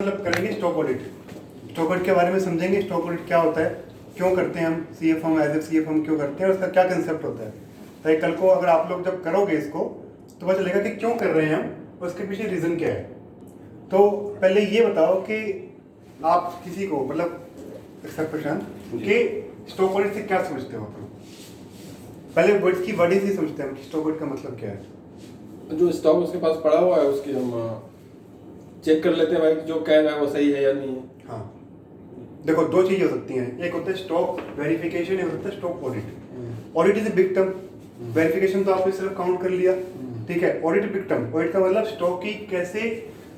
मतलब करेंगे stock audit. Stock audit के बारे में समझेंगे, स्टॉक ऑडिट क्या होता है, क्यों करते हैं हम सीएफ, हम एज ए सीएफ हम क्यों करते हैं, उसका क्या कंसेप्ट होता है, ताकि कल को अगर आप लोग जब करोगे इसको तो पता चलेगा कि क्यों कर रहे हैं हम, उसके पीछे रीज़न क्या है। तो पहले ये बताओ कि आप किसी को मतलब सर प्रशांत कि स्टॉक ऑडिट से क्या समझते हो आप लोग? पहले वर्ड्स की वर्ड ही समझते हैं कि स्टॉक ऑडिट का मतलब क्या है। जो स्टॉक उसके पास पड़ा हुआ है उसकी हम चेक कर लेते हैं भाई जो कह रहा है वो सही है या नहीं है। हाँ, देखो दो चीजें हो सकती हैं, एक होता है स्टॉक वेरिफिकेशन, एक होता है stock audit. Audit is a big term, verification तो आपने सिर्फ काउंट कर लिया, ठीक है। ऑडिट बिग टर्म, ऑडिट का मतलब स्टॉक की कैसे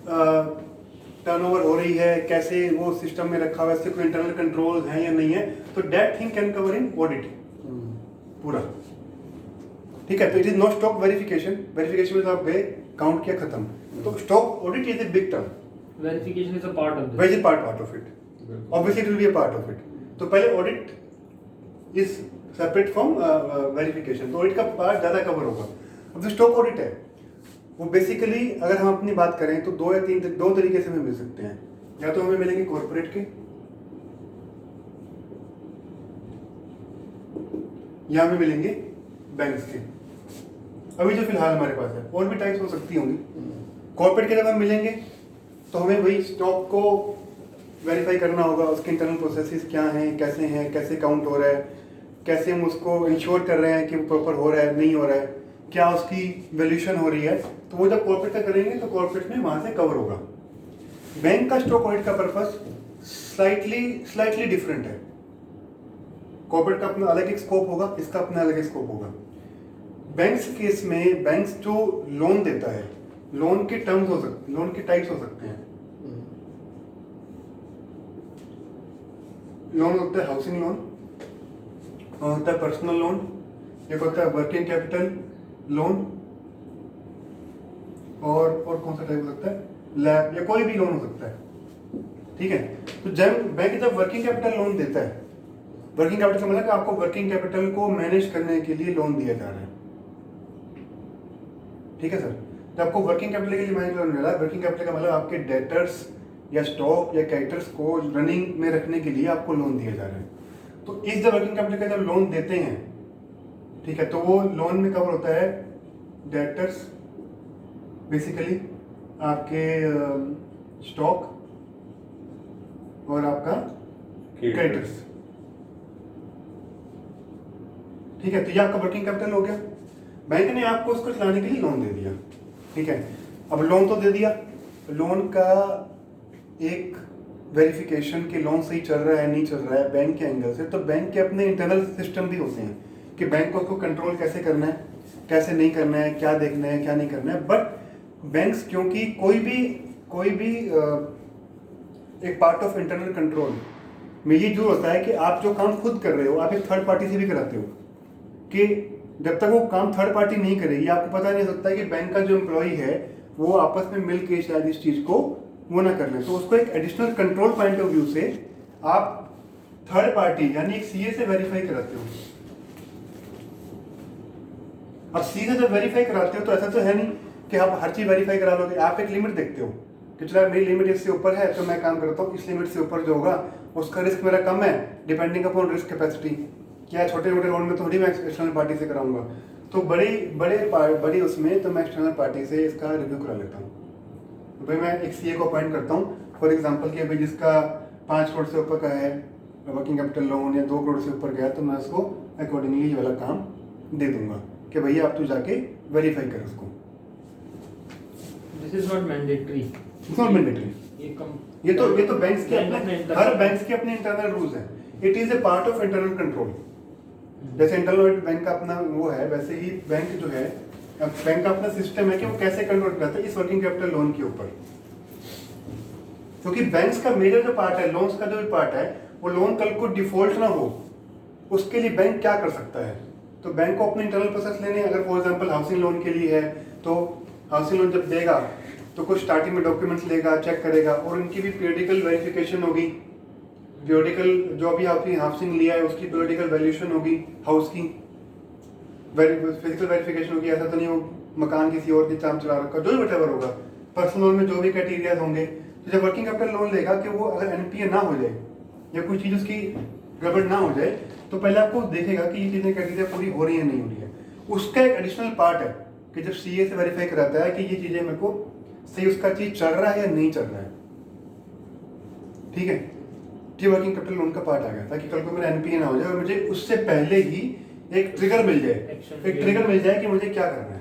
टर्नओवर हो रही है, कैसे वो सिस्टम में रखा हुआ है, इसके कोई इंटरनल कंट्रोल है या नहीं है, तो that thing can cover in audit पूरा, ठीक है। तो it is not stock verification, verification में तो आप गए काउंट किया खत्म, तो stock audit is a big term, verification is a part of this. which is part of it, obviously it will be a part of it. तो पहले audit is separate from verification, तो audit का part ज़्यादा cover होगा। अब जो stock audit है वो बेसिकली अगर हम अपनी बात करें तो दो तरीके से हमें मिल सकते हैं, या तो हमें मिलेंगे कॉर्पोरेट के, या हमें मिलेंगे बैंक्स के। अभी जो फिलहाल हमारे पास है, और भी टाइप्स हो सकती होंगी। कॉर्पोरेट के जब हम मिलेंगे तो हमें वही स्टॉक को वेरीफाई करना होगा, उसके इंटरनल प्रोसेसेस क्या हैं, कैसे काउंट हो रहा है, कैसे हम उसको इंश्योर कर रहे हैं कि वो प्रॉपर हो रहा है नहीं हो रहा है, क्या उसकी वैल्यूएशन हो रही है। तो वो जब कॉर्पोरेट का करेंगे तो कॉर्पोरेट में वहाँ से कवर होगा। बैंक का स्टॉक ऑडिट का पर्पस स्लाइटली डिफरेंट है। कॉर्पोरेट का अपना अलग एक स्कोप होगा, इसका अपना अलग एक स्कोप होगा। बैंक्स केस में बैंक्स जो लोन देता है, लोन के टर्म्स हो सकते, लोन के टाइप्स हो सकते हैं। लोन होता है हाउसिंग लोन, होता है पर्सनल लोन, एक होता है वर्किंग कैपिटल लोन, और कौन सा टाइप हो सकता है, लैब या कोई भी लोन हो सकता है, ठीक है। तो जब बैंक जब वर्किंग कैपिटल लोन देता है, वर्किंग कैपिटल का मतलब कि आपको वर्किंग कैपिटल को मैनेज करने के लिए लोन दिया जा रहा है, ठीक है सर। तो आपको वर्किंग कैपिटल के लिए मैनेज लोन मिला, वर्किंग कैपिटल का मतलब आपके डेटर्स या स्टॉक या कैरेक्टर्स को रनिंग में रखने के लिए आपको लोन दिया जा रहा है। तो इस जब वर्किंग कैपिटल का जब लोन देते हैं, ठीक है, तो वो लोन में कवर होता है डेटर्स, बेसिकली आपके स्टॉक और आपका क्रेडिटर्स, ठीक है। तो ये आपका वर्किंग कैपिटल हो गया। बैंक ने आपको उसको चलाने के लिए लोन दे दिया, ठीक है। अब लोन तो दे दिया, लोन का एक वेरिफिकेशन कि लोन सही चल रहा है नहीं चल रहा है बैंक के एंगल से, तो बैंक के अपने इंटरनल सिस्टम भी होते हैं कि बैंक को उसको कंट्रोल कैसे करना है, कैसे नहीं करना है, क्या देखना है क्या नहीं करना है। बट बैंक्स क्योंकि कोई भी एक पार्ट ऑफ इंटरनल कंट्रोल में ये जो होता है कि आप जो काम खुद कर रहे हो आप एक थर्ड पार्टी से भी कराते हो, कि जब तक वो काम थर्ड पार्टी नहीं करेगी आपको पता नहीं सकता कि बैंक का जो एम्प्लॉय है वो आपस में मिल के शायद इस चीज़ को वो ना कर लें। तो उसको एक additional control point of view से आप थर्ड पार्टी यानी एक सीए से वेरीफाई कराते हो। अब सीए से जब वेरीफाई कराते हो तो ऐसा तो है नहीं कि आप हर चीज़ वेरीफाई करा लोगे, आप एक लिमिट देखते हो कि चलो मेरी लिमिट इससे ऊपर है तो मैं काम करता हूँ, इस लिमिट से ऊपर जो होगा उसका रिस्क मेरा कम है, डिपेंडिंग अपॉन रिस्क कैपेसिटी। क्या छोटे मोटे लोन में थोड़ी मैं एक्सटर्नल पार्टी से कराऊंगा, तो बड़ी उसमें तो मैं एक्सटर्नल पार्टी से इसका रिव्यू करा लेता हूँ। तो भाई मैं एक सीए को अपॉइंट करता हूँ फॉर एग्जांपल कि भाई जिसका 5 करोड़ से ऊपर का है वर्किंग कैपिटल लोन या 2 करोड़ से ऊपर गया, तो मैं उसको अकॉर्डिंगली ये वाला काम दे दूंगा कि भैया आप तो जाके वेरीफाई कर उसको। This is not mandatory. It's not mandatory. ये तो बैंक्स के अपने, हर बैंक्स के अपने इंटरनल रूल्स हैं। It is a part of internal control. जैसे इंटरनल बैंक का अपना वो है, वैसे ही बैंक जो है, बैंक का अपना सिस्टम है कि वो कैसे कंट्रोल करता है इस वर्किंग कैपिटल लोन के ऊपर। क्योंकि बैंक्स का मेजर जो पार्ट है, लोन्स का जो भी पार्ट है, वो लोन कल को डिफॉल्ट ना हो उसके लिए बैंक क्या कर सकता है। तो बैंक को अपने इंटरनल प्रोसेस लेने, अगर फॉर एग्जाम्पल हाउसिंग लोन के लिए है तो हाउसिंग लोन जब देगा तो कुछ स्टार्टिंग में डॉक्यूमेंट्स लेगा, चेक करेगा, और उनकी भी पीरियडिकल वेरिफिकेशन होगी। पीरियडिकल जो अभी आपकी हाउसिंग लिया है उसकी पीरियडिकल वैल्यूएशन होगी, हाउस की फिजिकल वेरिफिकेशन होगी। ऐसा तो नहीं वो मकान किसी और के चाम चला रखा, जो भी वटेवर होगा, पर्सनल में जो भी क्राइटेरिया होंगे तो जब वर्किंग कैपिटल लोन लेगा कि वो अगर एनपीए ना हो जाए या कोई चीज़ उसकी गड़बड़ ना हो जाए, तो पहले आपको देखेगा कि ये चीज़ें क्राइटेरिया पूरी हो रही है नहीं हो रही है। उसका एक एडिशनल पार्ट है कि जब सीए से वेरीफाई कराता है कि ये चीज़ें मेरे को सही उसका चीज़ चल रहा है या नहीं चल रहा है। ठीक है, ये वर्किंग कैपिटल लोन का पार्ट आ गया ताकि कल को मेरा एनपीए ना हो जाए और मुझे उससे पहले ही एक ट्रिगर मिल जाए, एक ट्रिगर मिल जाए कि मुझे क्या करना है।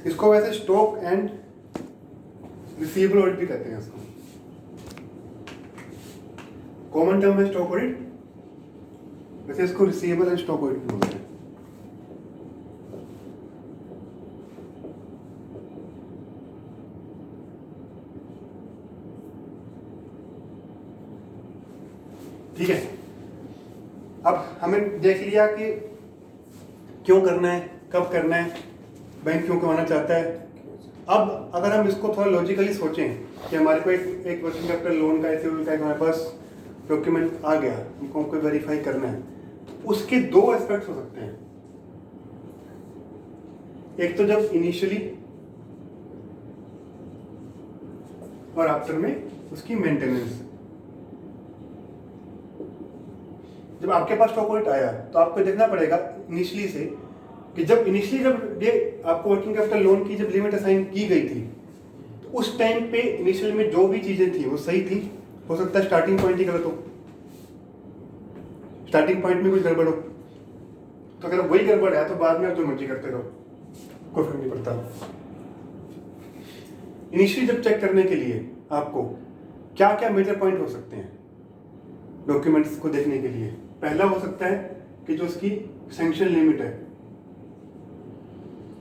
इसको वैसे स्टॉक एंड रिसीवेबल ऑडिट भी कहते हैं इसको। कॉमन टर्म है स्टॉक ऑडिट, वैसे इसको रिसीवेबल एंड स्टॉक ऑडिट भी बोलते हैं। ठीक है, अब हमें देख लिया कि क्यों करना है, कब करना है, बैंक क्यों कमाना चाहता है। अब अगर हम इसको थोड़ा लॉजिकली सोचें कि हमारे को एक वर्किंग कैपिटल लोन का ऐसे हमारे पास डॉक्यूमेंट आ गया, हमको कोई वेरीफाई करना है, तो उसके दो एस्पेक्ट्स हो सकते हैं। एक तो जब इनिशियली और आफ्टर में उसकी मेंटेनेंस। जब आपके पास स्टॉक ऑडिट आया तो आपको देखना पड़ेगा इनिशियली से कि जब ये आपको वर्किंग कैपिटल लोन की जब लिमिट असाइन की गई थी तो उस टाइम पे इनिशियल में जो भी चीजें थी वो सही थी। हो सकता है स्टार्टिंग पॉइंट ही गलत हो, स्टार्टिंग पॉइंट में कुछ गड़बड़ हो, तो अगर वही गड़बड़ है तो बाद में आप जो मर्जी करते रहो, कोई फर्क नहीं पड़ता। इनिशियली जब चेक करने के लिए आपको क्या क्या मेजर पॉइंट हो सकते हैं डॉक्यूमेंट्स को देखने के लिए, पहला हो सकता है कि जो उसकी सैंक्शन लिमिट है,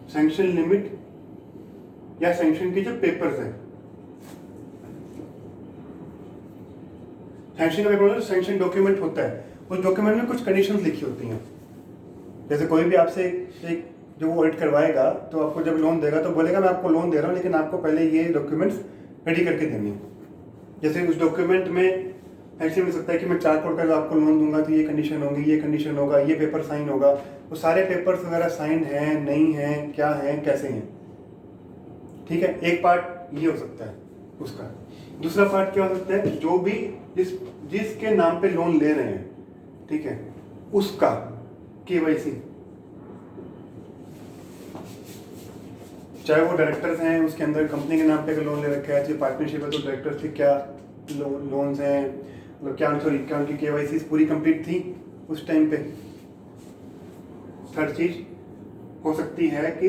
सैंक्शन लिमिट या सैंक्शन के जो पेपर्स हैं, सैंक्शन का पेपर मतलब सैंक्शन डॉक्यूमेंट होता है, उस डॉक्यूमेंट में कुछ कंडीशंस लिखी होती हैं। जैसे कोई भी आपसे एक जो वो ऑडिट करवाएगा तो आपको जब लोन देगा तो बोलेगा मैं आपको लोन दे रहा हूँ लेकिन आपको पहले ये डॉक्यूमेंट्स रेडी करके देनी है। जैसे उस डॉक्यूमेंट में ऐसे मिल सकता है कि मैं 4 करोड़ का आपको लोन दूंगा तो ये कंडीशन होगी, ये कंडीशन होगा, ये पेपर साइन होगा। वो सारे पेपर्स वगैरह साइन हैं नहीं हैं, क्या हैं कैसे हैं। ठीक है, एक पार्ट ये हो सकता है उसका। दूसरा पार्ट क्या हो सकता है, जो भी जिसके नाम पे लोन ले रहे हैं, ठीक है, उसका केवाईसी, चाहे वो डायरेक्टर्स हैं उसके अंदर कंपनी के नाम पे अगर लोन ले रखा है, चाहे पार्टनरशिप है तो डायरेक्टर्स के क्या लोन्स हैं, मतलब क्या उनकी केवाईसी पूरी कंप्लीट थी उस टाइम पे। थर्ड चीज हो सकती है कि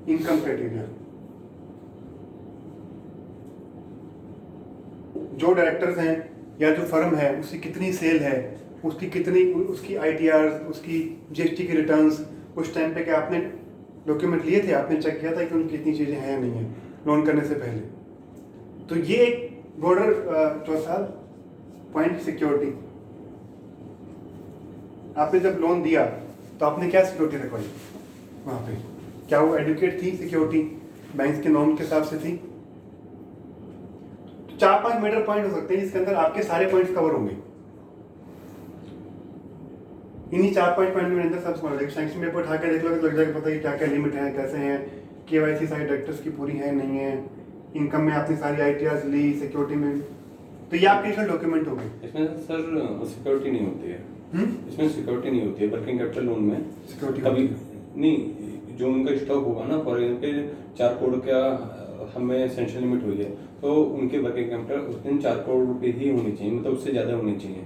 इनकम क्राइटेरिया, जो डायरेक्टर्स हैं या जो फर्म है उसकी कितनी सेल है, उसकी आईटीआर, उसकी जीएसटी की रिटर्न्स, उस टाइम पे क्या आपने डॉक्यूमेंट लिए थे, आपने चेक किया था कि उनकी कितनी चीजें हैं नहीं है लोन करने से पहले। तो ये एक ब्रॉडर चौथा पॉइंट सिक्योरिटी। आपने जब लोन दिया तो आपने क्या सिक्योरिटी रखवाई वहां पे, क्या वो एडुकेट थी सिक्योरिटी, बैंक के नॉर्म के हिसाब से थी। 4-5 मेजर पॉइंट हो सकते हैं जिसके अंदर आपके सारे पॉइंट्स कवर होंगे। इन्हीं 4-5 पॉइंट में अंदर सब समझ लो, सैंक्शन पेपर उठा के देख लो, लग जाएगा पता कि क्या क्या लिमिट है, कैसे हैं, केवाईसी सारी डायरेक्टर्स की पूरी है नहीं है, इनकम में आपने सारी आईटीआर ली, सिक्योरिटी में, तो ये आपके इनिशियल डॉक्यूमेंट हो गए। इसमें सर सिक्योरिटी नहीं होती है, इसमें सिक्योरिटी नहीं होती है वर्किंग कैपिटल लोन में। सिक्योरिटी कभी नहीं, जो उनका स्टॉक होगा ना, फॉर एग्जाम्पल 4 करोड़ का हमें सैंक्शन लिमिट हुई है तो उनके वर्किंग कैपिटल उस दिन 4 करोड़ रुपए ही होनी चाहिए, मतलब उससे ज्यादा होनी चाहिए।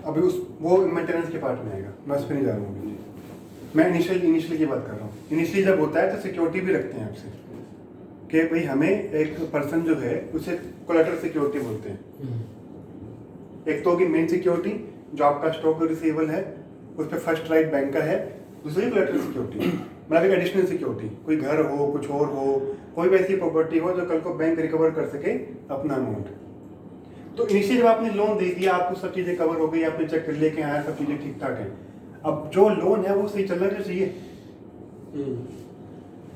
अभी वो मेंटेनेंस के पार्ट में आएगा, मैं उस पर नहीं जा रहा हूँ, मैं इनिशियली की बात कर रहा हूँ। इनिशियली जब होता है तो सिक्योरिटी भी रखते हैं आपसे कि भाई हमें एक पर्सन जो है उसे कोलैटरल सिक्योरिटी बोलते हैं। एक तो होगी मेन सिक्योरिटी जो आपका स्टॉक रिसीवेबल है उस पर फर्स्ट राइट बैंक का है, दूसरी कोलैटरल सिक्योरिटी मतलब एक एडिशनल सिक्योरिटी, कोई घर हो, कुछ और हो, कोई भी ऐसी प्रॉपर्टी हो जो कल को बैंक रिकवर कर सके अपना अमाउंट। तो इनिशियली जब आपने लोन दे दिया, आपको सब चीजें कवर हो गई, आपने चेक कर लिया कि हाँ सब चीजें ठीक ठाक है, अब जो लोन है वो सही चलना चाहिए,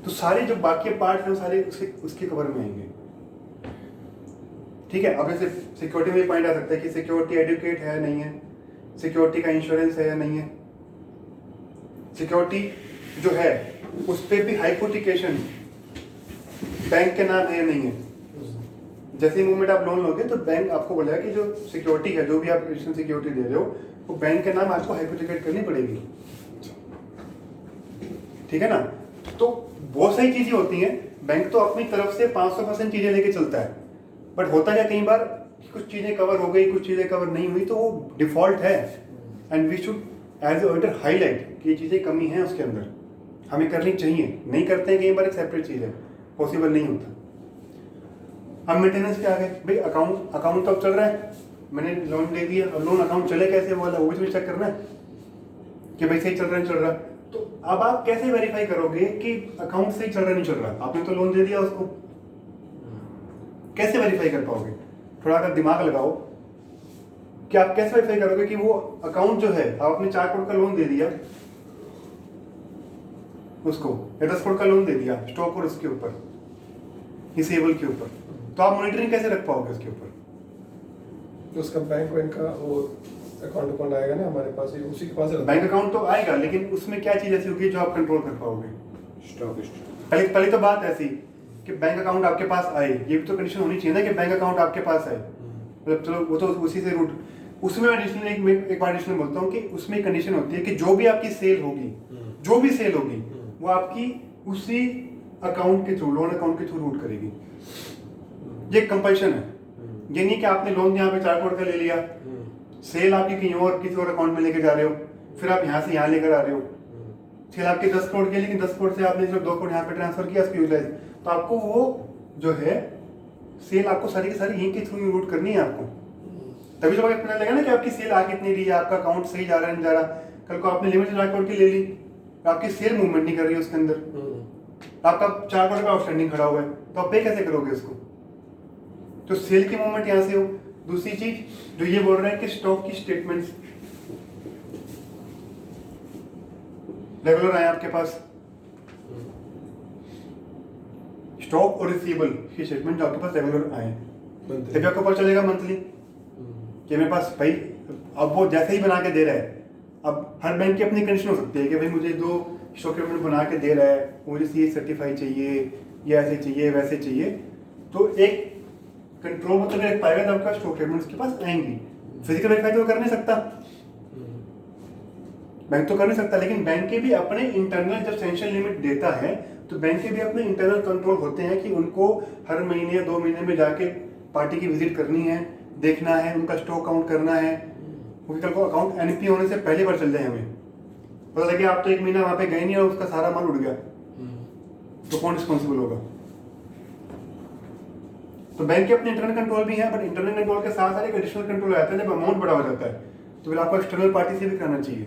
तो सारे जो बाकी पार्ट हैं सारे उसके कवर में आएंगे। ठीक है, अब जैसे सिक्योरिटी में पॉइंट आ सकता है कि सिक्योरिटी एडुकेट है नहीं है, सिक्योरिटी का इंश्योरेंस है या नहीं है, सिक्योरिटी जो है उस पर भी हाइपोथिकेशन बैंक के नाम है नहीं है। जैसे ही मूवमेंट आप लोन लोगे तो बैंक आपको बोलेगा कि जो सिक्योरिटी है, जो भी आप एडिशनल सिक्योरिटी दे रहे हो, वो बैंक के नाम आपको हाइपोथिकेट करनी पड़ेगी। ठीक है ना? तो बहुत सारी चीजें होती हैं, बैंक तो अपनी तरफ से 500% चीजें लेके चलता है, बट होता क्या कई बार कुछ चीजें कवर हो गई, कुछ चीजें कवर नहीं हुई, तो वो डिफॉल्ट है and we should as a auditor highlight कि ये चीजें कमी है उसके अंदर, हमें करनी चाहिए। नहीं करते हैं कई बार, एक सेपरेट चीज है, पॉसिबल नहीं होता। अब मेंटेनेंस पे आ गए भाई, अकाउंट तो अब चल रहा है, मैंने लोन दे दिया, अब लोन अकाउंट चले कैसे वाला वो भी चेक करना है कि भाई सही चल रहा है चल रहा। तो अब आप कैसे वेरीफाई करोगे कि अकाउंट सही चल रहा नहीं चल रहा? आपने तो लोन दे दिया उसको, कैसे वेरीफाई कर पाओगे? थोड़ा अगर दिमाग लगाओ कि आप कैसे वेरीफाई करोगे कि वो अकाउंट जो है, आप अपने 4 करोड़ का लोन दे दिया उसको, या 10 करोड़ का लोन दे दिया स्टॉक और उसके ऊपर, रिसीवेबल के ऊपर, तो आप मॉनिटरिंग कैसे रख पाओगे उसके ऊपर? तो उसका बैंक का वो अकाउंट आएगा ना हमारे पास, उसी के पास बैंक अकाउंट तो आएगा, लेकिन उसमें क्या चीज ऐसी होगी जो आप कंट्रोल कर पाओगे? स्टॉक पहले तो बात ऐसी कि बैंक अकाउंट आपके पास आए, ये भी तो कंडीशन होनी चाहिए ना कि बैंक अकाउंट आपके पास आए। मतलब चलो वो तो उसी से रूट, उसमें एडिशनल एक बार एडिशनल बोलता हूँ कि उसमें कंडीशन होती है कि जो भी आपकी सेल होगी, जो भी सेल होगी, वो आपकी उसी अकाउंट के थ्रू, लोन अकाउंट के थ्रू रूट करेगी। ये कंपल्शन है। ये नहीं कि आपने लोन यहाँ पे 4 करोड़ का ले लिया, सेल आपकी कहीं और किसी और अकाउंट में लेके जा रहे हो, फिर आप यहाँ से यहाँ लेकर आ रहे हो। सेल आपके 10 करोड़ की, लेकिन 10 करोड़ से आपने सिर्फ 2 करोड़ यहाँ पे ट्रांसफर किया इसको यूटिलाइज, तो आपको वो जो है सेल आपको सारी की सारी यहीं के थ्रू रूट करनी है आपको। तभी तो पता लगेगा ना कि आपकी सेल आ कितनी रही है, आपका अकाउंट सही जा रहा है नहीं जा रहा। कल को आपने लिमिट 4 करोड़ की ले ली, आपकी सेल मूवमेंट नहीं कर रही है उसके अंदर, आपका 4 करोड़ का आउटस्टैंडिंग खड़ा हुआ है, तो आप पे कैसे करोगे उसको? तो सेल की मूवमेंट यहाँ से हो। दूसरी चीज जो ये बोल रहे हैं कि स्टॉक की स्टेटमेंट्स रेगुलर आए आपके पास, स्टॉक और रिसीवेबल की स्टेटमेंट जो आपके पास रेगुलर आए, तभी आपको पता चलेगा मंथली कि मेरे पास भाई, अब वो जैसे ही बना के दे रहा है, अब हर बैंक की अपनी कंडीशन हो सकती है कि भाई मुझे 2 स्टॉक स्टेटमेंट बना के दे रहा है, मुझे सीए सर्टिफाई चाहिए, या ऐसे चाहिए वैसे चाहिए, तो एक कंट्रोल मतलब एक पाएगा तो आपका स्टॉक स्टेटमेंट उसके पास आएंगी। फिजिकल वेरीफाई तो कर नहीं सकता, बैंक तो कर नहीं सकता, लेकिन बैंक के भी अपने इंटरनल जब सैंक्शन लिमिट देता है तो बैंक के भी अपने इंटरनल कंट्रोल होते हैं कि उनको हर महीने या 2 महीने में जाके पार्टी की विजिट करनी है, देखना है, उनका स्टॉक काउंट करना है, क्योंकि कल को अकाउंट एनपी होने से पहले पता चल जाए हमें, पता लगे आप तो 1 महीना वहां पे गए नहीं और उसका सारा माल उड़ गया, तो कौन रिस्पॉन्सिबल होगा? तो बैंक के अपने इंटरनल कंट्रोल भी है, बट इंटरनल कंट्रोल के साथ साथ एक एडिशनल कंट्रोल आता है जब अमाउंट बड़ा हो जाता है, तो फिर आपको एक्सटर्नल पार्टी से भी करना चाहिए,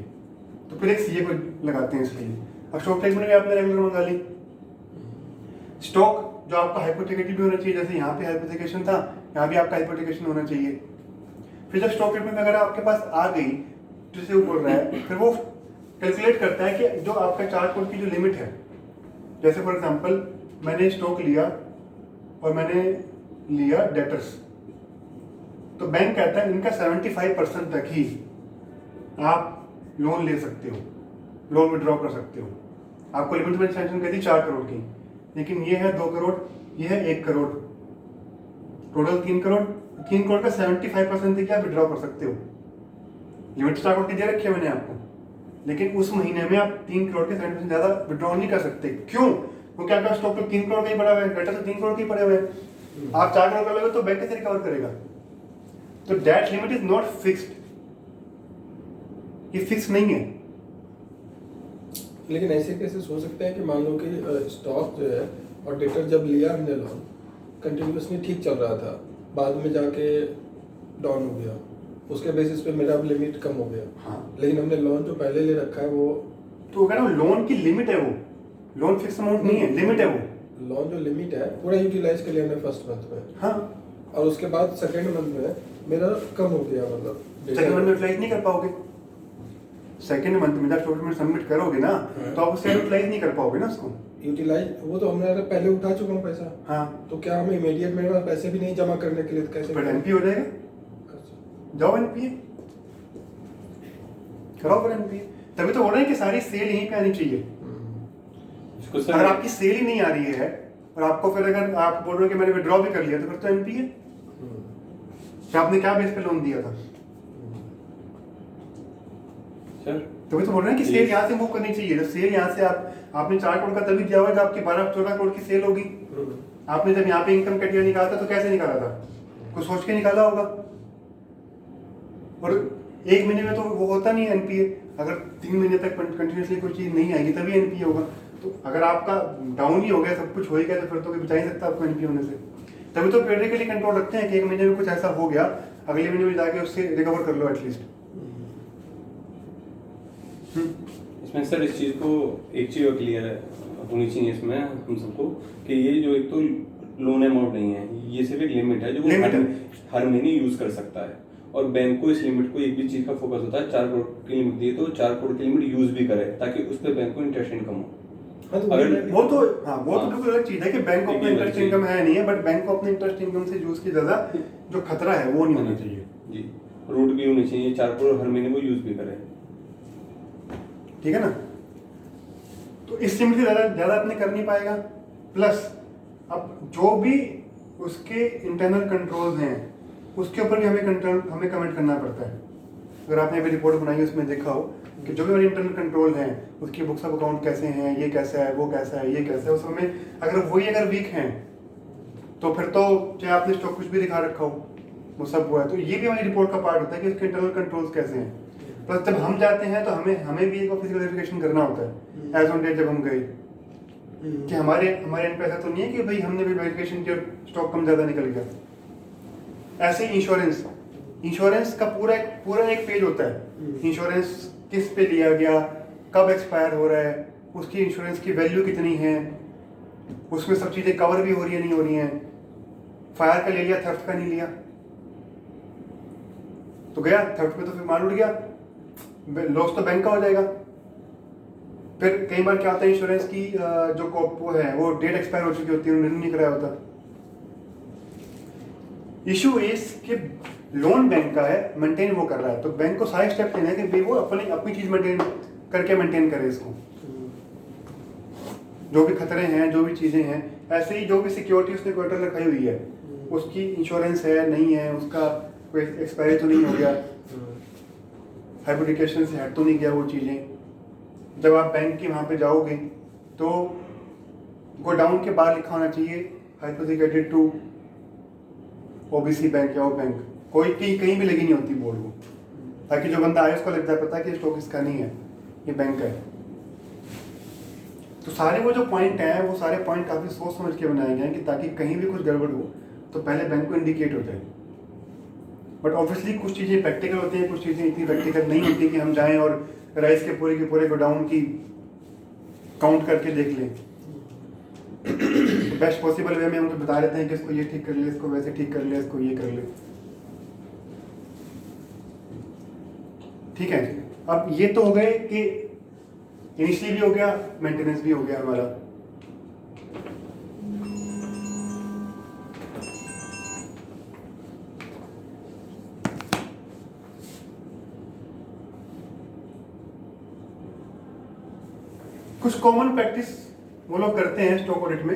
तो फिर एक सीए को लगाते हैं इसलिए। अब स्टॉक स्टेटमेंट भी आपने रेगुलर मंगा ली। स्टॉक जो आपका हाइपोथेकेटिव भी होना चाहिए, जैसे यहाँ पे हाइपोथेकेशन था, यहाँ भी आपका हाइपोथेकेशन होना चाहिए। फिर जब स्टॉक स्टेटमेंट वगैरह आपके पास आ गई, जिससे वो बोल रहा है, फिर वो कैलकुलेट करता है कि जो आपका 4 करोड़ की जो लिमिट है, जैसे फॉर एग्जांपल मैंने स्टॉक लिया और मैंने लिया डेटर्स, तो बैंक कहता है इनका 75% तक ही आप लोन ले सकते हो, लोन विड्रॉ कर सकते हो। आपको लिमिट में सैंक्शन कहती 4 करोड़ की, लेकिन ये है 2 करोड़, ये है 1 करोड़, टोटल 3 करोड़। 3 करोड़ का 75% तक आप विड्रॉ कर सकते हो। लिमिट 4 करोड़ की दे रखी है मैंने आपको, लेकिन उस महीने में आप 3 करोड़ के 70% ज्यादा विड्रॉ नहीं कर सकते। क्यों? क्योंकि आपका स्टॉक तो 3 करोड़ का ही पड़ा हुआ है, डेटा तो 3 करोड़ के ही पड़े हुए हैं। आप 4 करोड़ कर लोगे तो बैंक कैसे रिकवर करेगा? तो that limit is not fixed, ये फिक्स नहीं है। लेकिन ऐसे केसेस हो सकते हैं कि मान लो कि स्टॉक जो है और डेटर जब लिया हमने लोन कंटिन्यूसली ठीक चल रहा था, बाद में जाके डाउन हो गया, उसके बेसिस पे मेरा लिमिट कम हो गया। हाँ, लेकिन हमने लोन जो पहले ले रखा है वो तो कह रहा हूँ लोन की लिमिट है, वो लोन फिक्स अमाउंट नहीं है, लिमिट है वो। लोन जो लिमिट है पूरा यूटिलाइज कर लिया हमने फर्स्ट मंथ में, हाँ, और उसके बाद सेकेंड मंथ में मेरा कम हो गया, मतलब सेकंड मंथ में यूटिलाइज नहीं कर पाओगे। सेकंड मंथ में जब स्टेटमेंट सबमिट करोगे ना, तो आप उससे यूटिलाइज नहीं कर पाओगे ना उसको। यूटिलाइज वो तो हमने पहले उठा चुका हूँ पैसा। हाँ, तो क्या हमें इमीडिएट मेरे पास पैसे भी नहीं जमा करने के लिए, तो कैसे फिर एनपी हो जाएगा। जाओ एनपीए कराओ, फिर एनपीए। तभी तो बोल रहे हैं कि सारी सेल यहीं पे आनी चाहिए। इसको अगर सर आपकी सेल ही नहीं आ रही है और आपको फिर अगर आप बोल रहे हो कि मैंने विड्रॉ भी कर लिया तो फिर तो एनपी है। तो आपने क्या बेस पे लोन दिया था? सर तभी तो बोल रहे हैं कि सेल यहाँ से मूव करनी चाहिए। जब सेल यहाँ से आपने 4 करोड़ का तभी दिया हुआ जब आपकी 12-14 करोड़ की सेल होगी। आपने जब यहाँ पे इनकम क्राइटेरिया निकाला था तो कैसे निकाला था? कुछ सोच के निकाला होगा। और 1 महीने में तो वो होता नहीं है एनपीए। अगर 3 महीने तक कंटिन्यूसली कोई चीज नहीं आएगी तभी एनपीए होगा। तो अगर आपका डाउन ही हो गया, सब कुछ हो ही गया, तो फिर तो कोई बचा ही नहीं सकता आपको एनपीए होने से। तभी तो पेरियडिकली कंट्रोल रखते हैं कि 1 महीने में कुछ ऐसा हो गया, अगले महीने में जाके उससे रिकवर कर लो एटलीस्ट। इसमें सर इस चीज़ को एक चीज़ क्लियर होनी चाहिए इसमें हम सबको कि ये जो एक तो लोन अमाउंट नहीं है, ये सिर्फ एक लिमिट है जो वो हर महीने यूज कर सकता है। और बैंक को इस लिमिट को एक भी चीज का फोकस होता है, 4 करोड़ की लिमिट दी तो 4 करोड़ की लिमिट यूज भी करे ताकि उस पर बैंक को इंटरेस्ट इनकम हो। अगर वो तो बिल्कुल अलग चीज है कि बैंक को अपना इंटरेस्ट इनकम है नहीं है, बट बैंक को अपने इंटरेस्ट इनकम से यूज की ज्यादा जो खतरा है वो नहीं होना चाहिए। जी, रूट भी होनी चाहिए, 4 करोड़ हर महीने वो यूज भी करे। ठीक है ना? तो इस लिमिट से ज्यादा अपने कर नहीं पाएगा। प्लस अब जो भी उसके इंटरनल कंट्रोल्स हैं उसके ऊपर भी हमें कमेंट करना पड़ता है। अगर आपने अभी रिपोर्ट बनाई उसमें देखा हो कि जो भी हमारे इंटरनल कंट्रोल हैं, उसकी बुक्स ऑफ अकाउंट कैसे हैं, ये कैसा है, वो कैसा है, ये कैसा है, उस समय अगर वीक हैं तो फिर तो चाहे आपने स्टॉक कुछ भी दिखा रखा हो वो सब हुआ है। तो ये भी हमारी रिपोर्ट का पार्ट होता है कि उसके इंटरनल कंट्रोल्स कैसे हैं। प्लस जब हम जाते हैं तो हमें भी एक फिजिकल वेरिफिकेशन करना होता है एज ऑन डेट जब हम गए कि हमारे एंड पे ऐसा तो नहीं है कि भाई हमने भी वेरिफिकेशन किया स्टॉक कम ज़्यादा निकल गया। ऐसे इंश्योरेंस का पूरा एक पेज होता है। इंश्योरेंस किस पे लिया गया, कब एक्सपायर हो रहा है, उसकी इंश्योरेंस की वैल्यू कितनी है, उसमें सब चीज़ें कवर भी हो रही है नहीं हो रही हैं, फायर का ले लिया, थेफ्ट का नहीं लिया तो गया, थेफ्ट में तो फिर माल उड़ गया, लॉस तो बैंक का हो जाएगा। फिर कई बार क्या होता है इंश्योरेंस की जो वो है वो डेट एक्सपायर हो चुकी होती है, रिन्यू नहीं कराया होता। इशू इस कि लोन बैंक का है, मेंटेन वो कर रहा है, तो बैंक को सारे स्टेप लेने हैं कि वो अपनी चीज मेंटेन करके मेंटेन करे इसको। जो भी खतरे हैं, जो भी चीजें हैं, ऐसे ही जो भी सिक्योरिटी उसने क्वार्टर रखाई हुई है उसकी इंश्योरेंस है नहीं है, उसका कोई एक्सपायरी तो नहीं हो गया, हाइपोथिकेशन से हट तो नहीं गया वो चीज़ें। जब आप बैंक के वहाँ पे जाओगे तो गोडाउन के बाहर लिखा होना चाहिए हाइपोथिकेटेड टू ओबीसी बैंक या वो बैंक, कोई कहीं भी लगी नहीं होती बोर्ड को, ताकि जो बंदा आए उसको लगता है पता कि स्टॉक इसका नहीं है, ये बैंक का है। तो सारे वो जो पॉइंट हैं वो सारे पॉइंट काफ़ी सोच समझ के बनाए गए हैं कि ताकि कहीं भी कुछ गड़बड़ हो तो पहले बैंक को इंडिकेट हो जाए। बट ऑब्वियसली कुछ चीज़ें प्रैक्टिकल होती हैं, कुछ चीज़ें इतनी प्रैक्टिकल नहीं होती कि हम जाएं और राइस के पूरे गोडाउन की काउंट करके देख लें। तो बेस्ट पॉसिबल वे में हमको बता देते हैं कि इसको ये ठीक कर ले, इसको वैसे ठीक कर ले, इसको ये कर ले। ठीक है, अब ये तो हो गए कि इनिशियली भी हो गया, मेंटेनेंस भी हो गया हमारा। कुछ कॉमन प्रैक्टिस वो लोग करते हैं स्टॉक ऑडिट में,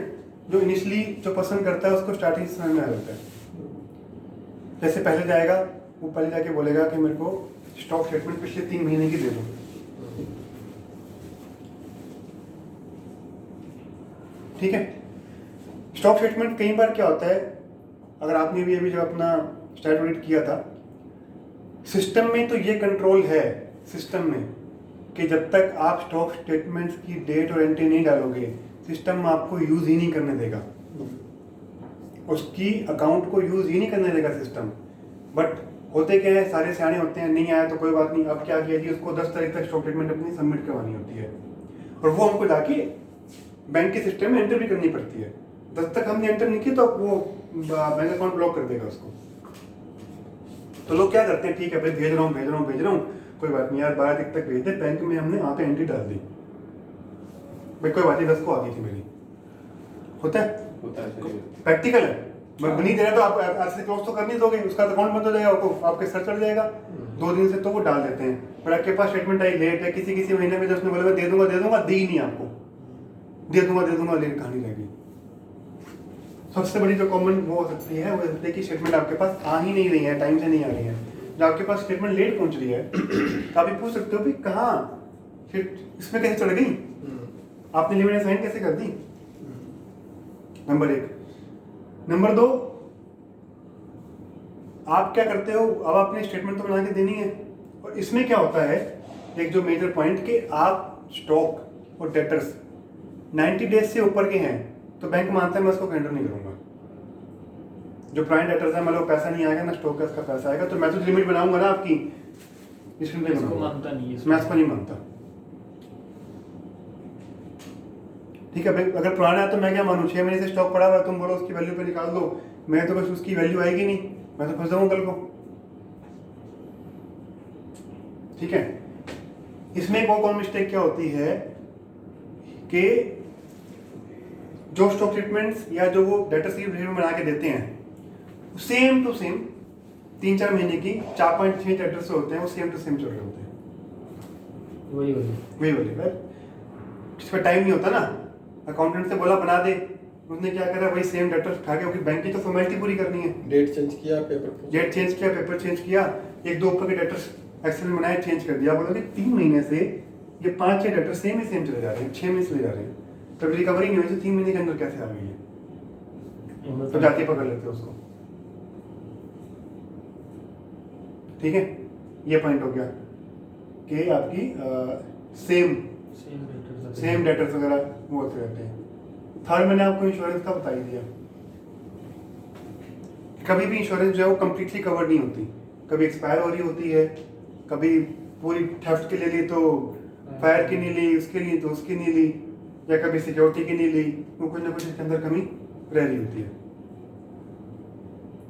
जो इनिशियली जो पसंद करता है उसको स्टार्टिंग से समझ में आ जाता है। जैसे पहले जाएगा वो पहले जाके बोलेगा कि मेरे को स्टॉक स्टेटमेंट पिछले 3 महीने की दे दो। ठीक है, स्टॉक स्टेटमेंट कई बार क्या होता है, अगर आपने भी अभी जब अपना स्टार्ट ऑडिट किया था, सिस्टम में तो ये कंट्रोल है सिस्टम में कि जब तक आप स्टॉक स्टेटमेंट्स की डेट और एंट्री नहीं डालोगे सिस्टम आपको यूज ही नहीं करने देगा, उसकी अकाउंट को यूज ही नहीं करने देगा सिस्टम। बट होते क्या है, सारे सियाने होते हैं, नहीं आया तो कोई बात नहीं, अब क्या किया जी उसको 10 तारीख तक स्टॉक स्टेटमेंट अपनी सबमिट करवानी होती है और वो हमको जाके बैंक के सिस्टम में एंटर भी करनी पड़ती है। जब तक हमने एंटर नहीं की तो वो बैंक अकाउंट ब्लॉक कर देगा उसको। तो लोग क्या करते हैं, ठीक है भाई भेज रहा हूँ, कोई बात नहीं यार 12 तारीख तक भेज दे, बैंक में हमने वहाँ पे एंट्री डाल दी, भाई कोई बात नहीं 10 को आ गई थी मेरी। होता है प्रैक्टिकल है, नहीं दे रहा तो आप आज से क्लोज तो कर नहीं दोगे, उसका अकाउंट बंद हो जाएगा, आपको आपके सर चढ़ जाएगा। 2 दिन से तो वो डाल देते हैं, पर आपके पास स्टेटमेंट आई लेट है, किसी महीने में उसने बोला मैं दे दूंगा, दी ही नहीं आपको, दे दूंगा लेट कहानी रहेगी। सबसे बड़ी जो कॉमन वो हो सकती है वो सकती है कि स्टेटमेंट आपके पास आ ही नहीं रही है, टाइम से नहीं आ रही है। जब आपके पास स्टेटमेंट लेट पहुंच रही है तो आप ये पूछ सकते हो कि कहाँ फिर इसमें कैसे चढ़ गई, आपने लिमिट साइन कैसे कर दी, नंबर 1। नंबर 2, आप क्या करते हो, अब आपने स्टेटमेंट तो बना के देनी है, और इसमें क्या होता है एक जो मेजर पॉइंट कि आप स्टॉक और डेटर्स 90 डेज से ऊपर के हैं तो बैंक मानता है मैं उसको कैंडर नहीं करूंगा। जो प्राइम डेटर्स है मतलब पैसा नहीं आएगा ना स्टॉक का उसका पैसा आएगा, तो मैं तो लिमिट बनाऊंगा ना आपकी, इसमें इसको मानता नहीं है, मैं इसको नहीं मानता। ठीक है भाई, अगर पुराना है तो मैं क्या मानूं, 6 महीने से स्टॉक पड़ा हुआ है, तुम बोलो उसकी वैल्यू पे निकाल दो, मैं तो बस उसकी वैल्यू आएगी नहीं, मैं तो फंस जाऊंगा कल को। ठीक है, इसमें एक और मिस्टेक क्या होती है कि जो स्टॉक स्टेटमेंट्स या जो वो डेटा शीट बना के देते हैं सेम टू सेम 3-4 महीने की 4-5-6 डेटर्स होते हैं, वो सेम टू सेम चल रहे होते हैं, वही वाले जिस पर टाइम नहीं होता ना, अकाउंटेंट से बोला बना दे, उसने क्या करा वही सेम डेटर्स उठा के, क्योंकि बैंक की तो फॉर्मेलिटी पूरी करनी है, डेट चेंज किया, पेपर चेंज किया, 1-2 ऊपर के डेटर्स एक्सेल में बनाए, चेंज कर दिया, बोला कि 3 महीने से ये 5-6 डेटर्स सेम चले जा रहे हैं, 6 महीने चले जा रहे हैं, तब रिकवरी नहीं हुई तो 3 महीने के अंदर कैसे आ गई है, तो जाके पकड़ लेते हैं उसको। ठीक है, ये पॉइंट हो गया कि आपकी सेम डेटर्स वगैरह वो होते रहते हैं। थर्ड, मैंने आपको इंश्योरेंस का बता ही दिया, कभी भी इंश्योरेंस जो है वो कंप्लीटली कवर्ड नहीं होती, कभी एक्सपायर हो रही होती है, कभी पूरी थेफ्ट के लिए ली तो फायर की नहीं ली, उसके लिए तो उसकी नहीं ली, या कभी सिक्योरिटी की नहीं ली, वो कुछ ना कुछ इसके अंदर कमी रह रही होती है।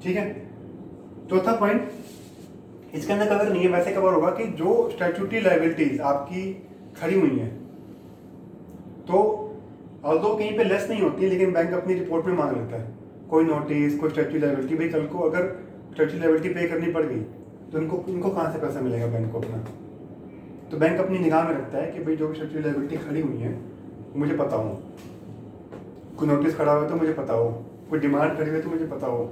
ठीक है, चौथा पॉइंट इसके अंदर कवर नहीं है, वैसे कवर होगा कि जो स्टैट्यूटरी लायबिलिटीज आपकी खड़ी हुई हैं, तो ऑल्दो कहीं पे लेस नहीं होती है, लेकिन बैंक अपनी रिपोर्ट में मांग लेता है कोई नोटिस, कोई स्टैट्यूटरी लायबिलिटी। भाई कल को अगर स्टैट्यूटरी लायबिलिटी पे करनी पड़ गई तो इनको कहाँ से पैसा मिलेगा बैंक को अपना, तो बैंक अपनी निगाह में रखता है कि भाई जो भी स्टैट्यूटरी लायबिलिटी खड़ी हुई है मुझे पता हो, कोई नोटिस खड़ा हुआ तो मुझे पता हो, कोई डिमांड खड़ी हुई तो मुझे पता हो,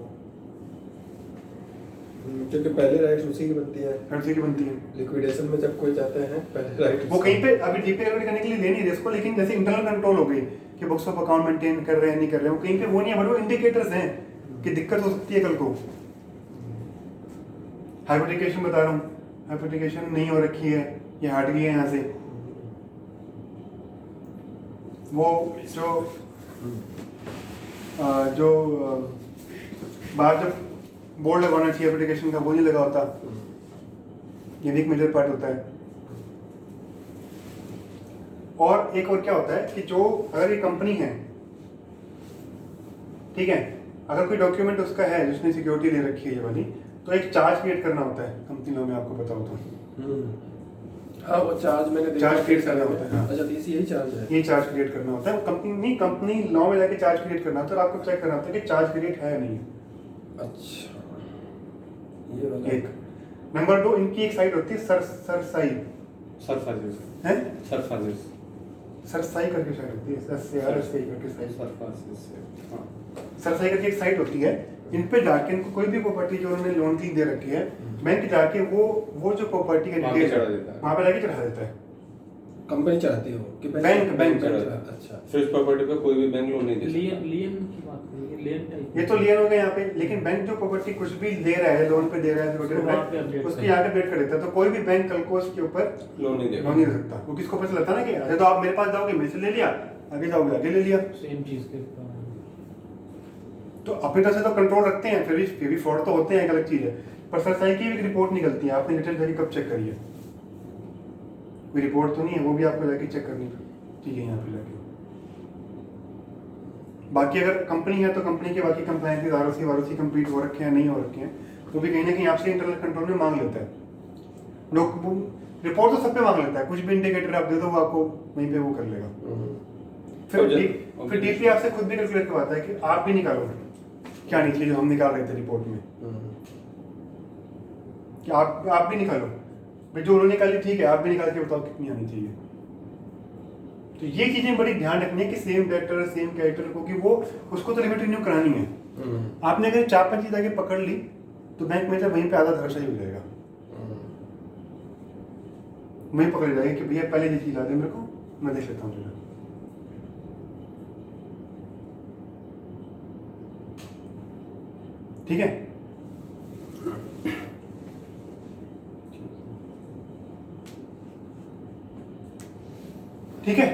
क्योंकि पहले राइट उसी की बनती है, लिक्विडेशन में जब कोई जाते हैं पहले राइट वो कहीं पे अभी जीपे करने के लिए ले नहीं रहे इसको, लेकिन जैसे इंटरनल कंट्रोल हो गई कि बुक्स ऑफ अकाउंट मेंटेन कर रहे हैं नहीं कर रहे हैं, वो कहीं पे वो नहीं है, बट वो इंडिकेटर्स हैं कि दिक्कत हो सकती है कल को। हाइपोथेकेशन बता रहा हूँ, हाइपोथेकेशन नहीं हो रखी है, ये हट गई है यहाँ से, वो जो बाहर जब बोर्ड लगवाना चाहिए एप्लीकेशन का वो नहीं लगा होता, ये भी एक मेजर पार्ट होता है। और एक और क्या होता है कि जो अगर ये कंपनी है, ठीक है, अगर कोई डॉक्यूमेंट उसका है जिसने सिक्योरिटी ले रखी है ये वाली, तो एक चार्ज क्रिएट करना होता है कंपनी लॉ में, आपको बताओ तो। हाँ, वो चार्ज मैंने देखा, चार्ज क्रिएट करना होता है। हाँ। अच्छा, यही चार्ज है, ये चार्ज क्रिएट करना होता है, कंपनी लॉ में जाके चार्ज क्रिएट करना होता है, और आपको चेक करना होता है कि चार्ज क्रिएट है या नहीं। अच्छा, ये वाला एक नंबर 2, इनकी एक साइट होती है सरसाई करके साइट होती है, सरसाई करके एक साइट होती है, इन पे जाके इनको कोई भी प्रॉपर्टी जो उन्होंने लोन की दे रखी है, बैंक जाके वो जो प्रॉपर्टी का डिटेल वहाँ पे जाके चढ़ा देता है, कंपनी चढ़ाती है कि बैंक चढ़ाता है। अच्छा, फिर उस प्रॉपर्टी पे कोई भी बैंक लोन नहीं दे सकता। लियन की बात करेंगे, लियन टाइप, ये तो लियन हो गया यहाँ पे, लेकिन बैंक जो प्रॉपर्टी कुछ भी ले रहा है, लोन पे दे रहा है, उसकी यहाँ पे अपडेट कर देता है, तो कोई भी बैंक कल को उसके ऊपर लोन नहीं दे दे सकता, वो किसको पता चलता ना कि अरे तो आप मेरे पास जाओगे, मेरे से ले लिया, आगे जाओगे आगे ले लिया, सेम चीज के तो अपनी तरफ से तो कंट्रोल रखते हैं, फिर भी फ्रॉड तो होते हैं, एक अलग चीज है, पर सरसाई की भी रिपोर्ट निकलती है, आपने डिटेल जाके कब चेक करी है, कोई रिपोर्ट तो नहीं है, वो भी आपको जाके चेक करनी चाहिए यहाँ पे जाके। बाकी अगर कंपनी है तो कंपनी के बाकी कंप्लायंस आरओसी कंप्लीट हो रखे हैं नहीं हो रखे हैं, तो भी कहीं ना कहीं आपसे इंटरनल कंट्रोल में मांग लेता है, रिपोर्ट तो सब पे मांग लेता है, कुछ भी इंडिकेटर आप दे दो वो आपको वहीं पे वो कर लेगा। फिर डीपी आपसे खुद भी कैलकुलेट करवाता है कि आप भी निकालो क्या निकली जो हम निकाल रहे थे रिपोर्ट में, कि आप भी निकालो भाई, जो उन्होंने निकाली ठीक है, आप भी निकाल के बताओ कितनी आनी चाहिए। तो ये चीजें बड़ी ध्यान रखनी है कि सेम डेटर सेम कैरेक्टर को, कि वो उसको तो लिमिट रिन्यू करानी है। आपने अगर 4-5 चीज आगे पकड़ ली तो बैंक मैनेजर वहीं पे आधा धराशायी हो जाएगा, वहीं पकड़ जाएगा कि भैया पहले ये चीज ला दे मेरे को, मैं देख लेता हूँ जरा। ठीक है, ठीक है,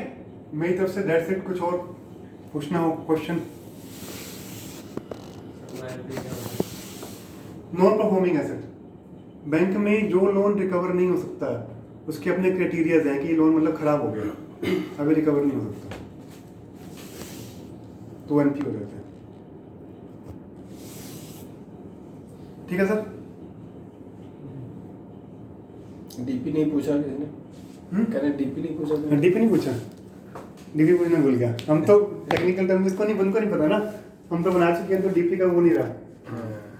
मेरी तरफ से दैट्स इट। कुछ और पूछना हो question? Non performing asset, bank में जो लोन रिकवर नहीं हो सकता है उसके अपने क्राइटेरियाज हैं कि ये लोन मतलब खराब हो गया, अभी रिकवर नहीं हो सकता, तो एनपी हो जाते हैं। ठीक है सर। डीपी नहीं पूछा किसी ने? कहने डीपी नहीं पूछा? डीपी नहीं पूछा, डीपी पूछना भूल गया। हम तो टेक्निकल टर्म इसको नहीं पता ना, हम तो बना चुके हैं, तो डीपी का वो नहीं रहा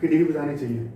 कि डीपी बतानी चाहिए।